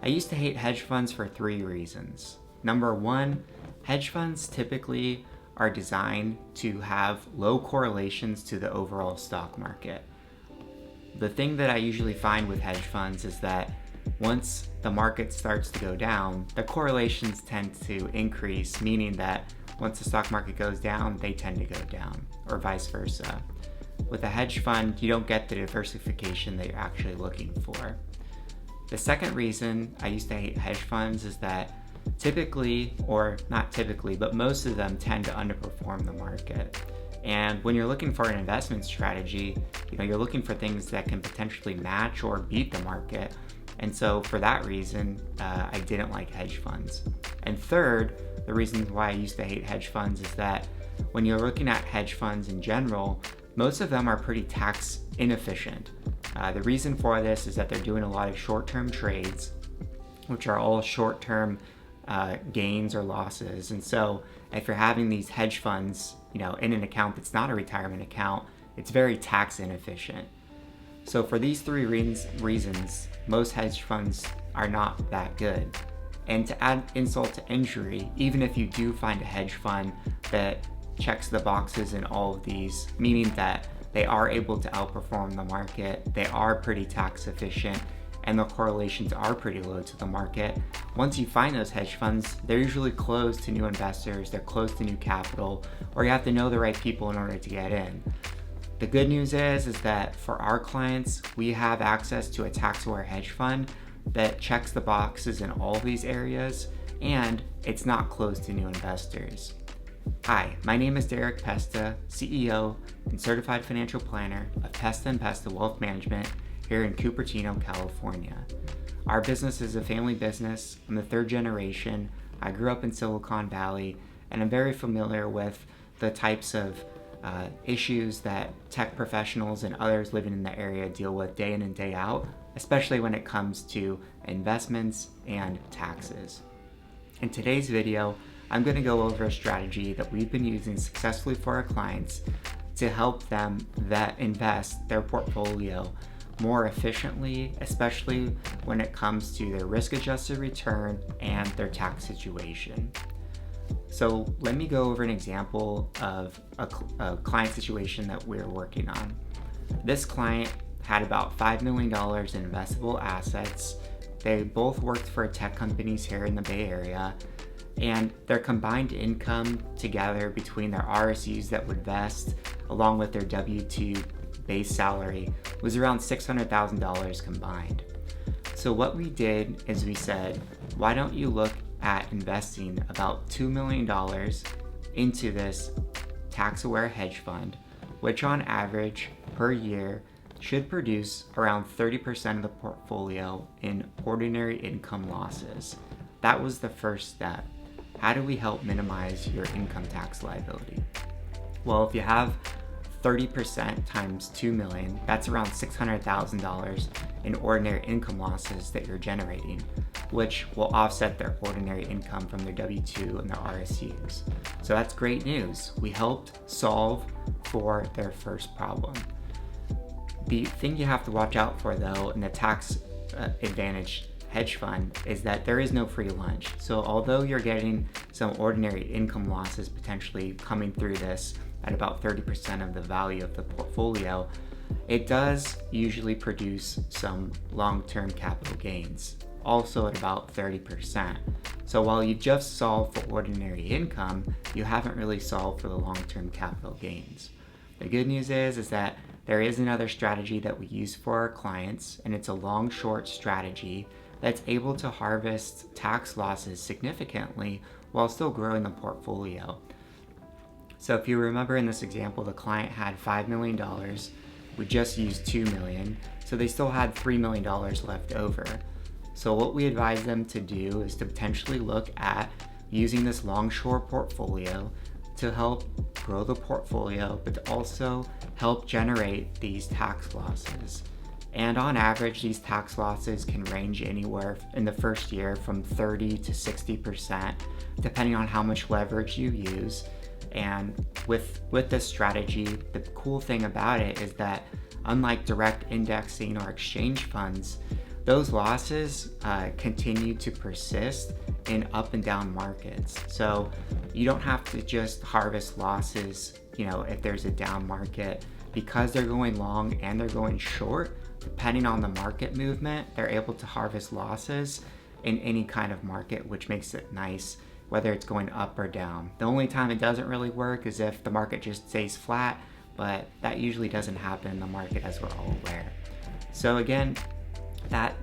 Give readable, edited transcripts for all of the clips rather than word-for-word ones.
I used to hate hedge funds for three reasons. Number one, hedge funds typically are designed to have low correlations to the overall stock market. The thing that I usually find with hedge funds is that once the market starts to go down, the correlations tend to increase, meaning that once the stock market goes down, they tend to go down, or vice versa. With a hedge fund, you don't get the diversification that you're actually looking for. The second reason I used to hate hedge funds is that typically, or not typically, but most of them tend to underperform the market. And when you're looking for an investment strategy, you're looking for things that can potentially match or beat the market. And so for that reason, I didn't like hedge funds. And third, the reason why I used to hate hedge funds is that when you're looking at hedge funds in general, most of them are pretty tax inefficient. The reason for this is that they're doing a lot of short-term trades, which are all short-term gains or losses. And so if you're having these hedge funds, in an account that's not a retirement account, it's very tax inefficient. So for these three reasons, most hedge funds are not that good. And to add insult to injury, even if you do find a hedge fund that checks the boxes in all of these, meaning that they are able to outperform the market, they are pretty tax efficient, and the correlations are pretty low to the market. Once you find those hedge funds, they're usually closed to new investors, they're closed to new capital, or you have to know the right people in order to get in. The good news is that for our clients, we have access to a tax-aware hedge fund that checks the boxes in all these areas, and it's not closed to new investors. Hi, my name is Derek Pesta, CEO and Certified Financial Planner of Pesta & Pesta Wealth Management here in Cupertino, California. Our business is a family business. I'm the third generation. I grew up in Silicon Valley, and I'm very familiar with the types of issues that tech professionals and others living in the area deal with day in and day out, especially when it comes to investments and taxes. In today's video, I'm going to go over a strategy that we've been using successfully for our clients to help them invest their portfolio more efficiently, especially when it comes to their risk-adjusted return and their tax situation. So let me go over an example of a client situation that we're working on. This client had about $5 million in investable assets. They both worked for tech companies here in the Bay Area, and their combined income together between their RSUs that would vest along with their W-2 base salary was around $600,000 combined. So what we did is we said, why don't you look at investing about $2 million into this tax-aware hedge fund, which on average per year should produce around 30% of the portfolio in ordinary income losses. That was the first step. How do we help minimize your income tax liability? Well, if you have 30% times 2 million, that's around $600,000 in ordinary income losses that you're generating, which will offset their ordinary income from their W-2 and their RSUs. So that's great news. We helped solve for their first problem. The thing you have to watch out for though in the tax advantage hedge fund is that there is no free lunch. So although you're getting some ordinary income losses potentially coming through this at about 30% of the value of the portfolio, it does usually produce some long-term capital gains, also at about 30%. So while you just solved for ordinary income, you haven't really solved for the long-term capital gains. The good news is that there is another strategy that we use for our clients, and it's a long-short strategy that's able to harvest tax losses significantly while still growing the portfolio. So if you remember in this example, the client had $5 million. We just used $2 million, so they still had $3 million left over. So what we advise them to do is to potentially look at using this long-short portfolio to help grow the portfolio, but to also help generate these tax losses. And on average, these tax losses can range anywhere in the first year from 30 to 60%, depending on how much leverage you use. And with this strategy, the cool thing about it is that unlike direct indexing or exchange funds, those losses continue to persist in up and down markets. So you don't have to just harvest losses, if there's a down market, because they're going long and they're going short. Depending on the market movement, they're able to harvest losses in any kind of market, which makes it nice, whether it's going up or down. The only time it doesn't really work is if the market just stays flat, but that usually doesn't happen in the market, as we're all aware. So again, that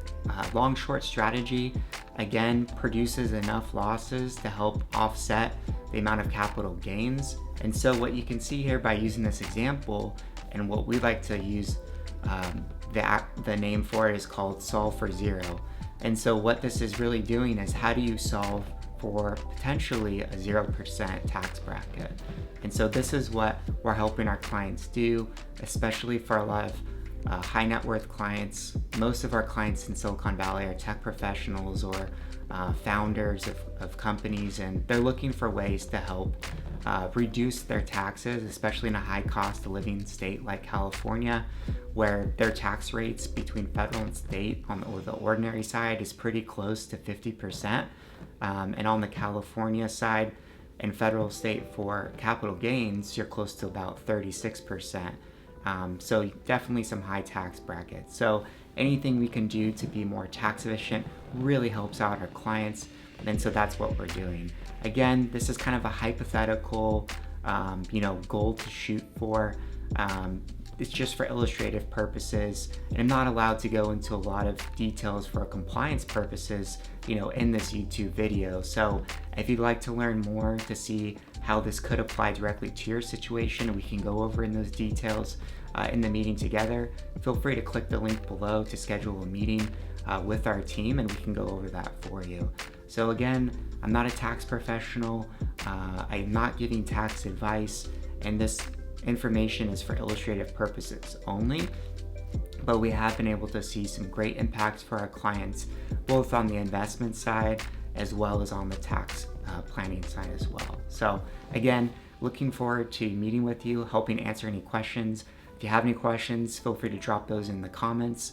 long short strategy again produces enough losses to help offset the amount of capital gains. And so what you can see here by using this example, and what we like to use the name for it is called solve for zero. And so what this is really doing is, how do you solve for potentially a 0% tax bracket? And so this is what we're helping our clients do, especially for a lot of high net worth clients. Most of our clients in Silicon Valley are tech professionals or founders of companies, and they're looking for ways to help reduce their taxes, especially in a high cost of living state like California, where their tax rates between federal and state on the ordinary side is pretty close to 50%. And on the California side and federal state for capital gains, you're close to about 36%. So definitely some high tax brackets. So anything we can do to be more tax efficient really helps out our clients. And so that's what we're doing. Again, this is kind of a hypothetical, goal to shoot for. It's just for illustrative purposes, and I'm not allowed to go into a lot of details for compliance purposes, in this YouTube video. So if you'd like to learn more to see how this could apply directly to your situation, we can go over in those details in the meeting together. Feel free to click the link below to schedule a meeting with our team, and we can go over that for you. So again, I'm not a tax professional. I'm not giving tax advice, and this information is for illustrative purposes only. But we have been able to see some great impacts for our clients, both on the investment side as well as on the tax planning side as well. So again, looking forward to meeting with you, helping answer any questions. If you have any questions, feel free to drop those in the comments.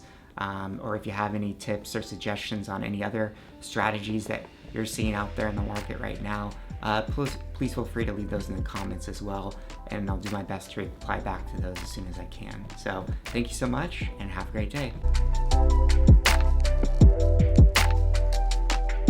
Or if you have any tips or suggestions on any other strategies that you're seeing out there in the market right now, please feel free to leave those in the comments as well, and I'll do my best to reply back to those as soon as I can. So thank you so much, and have a great day.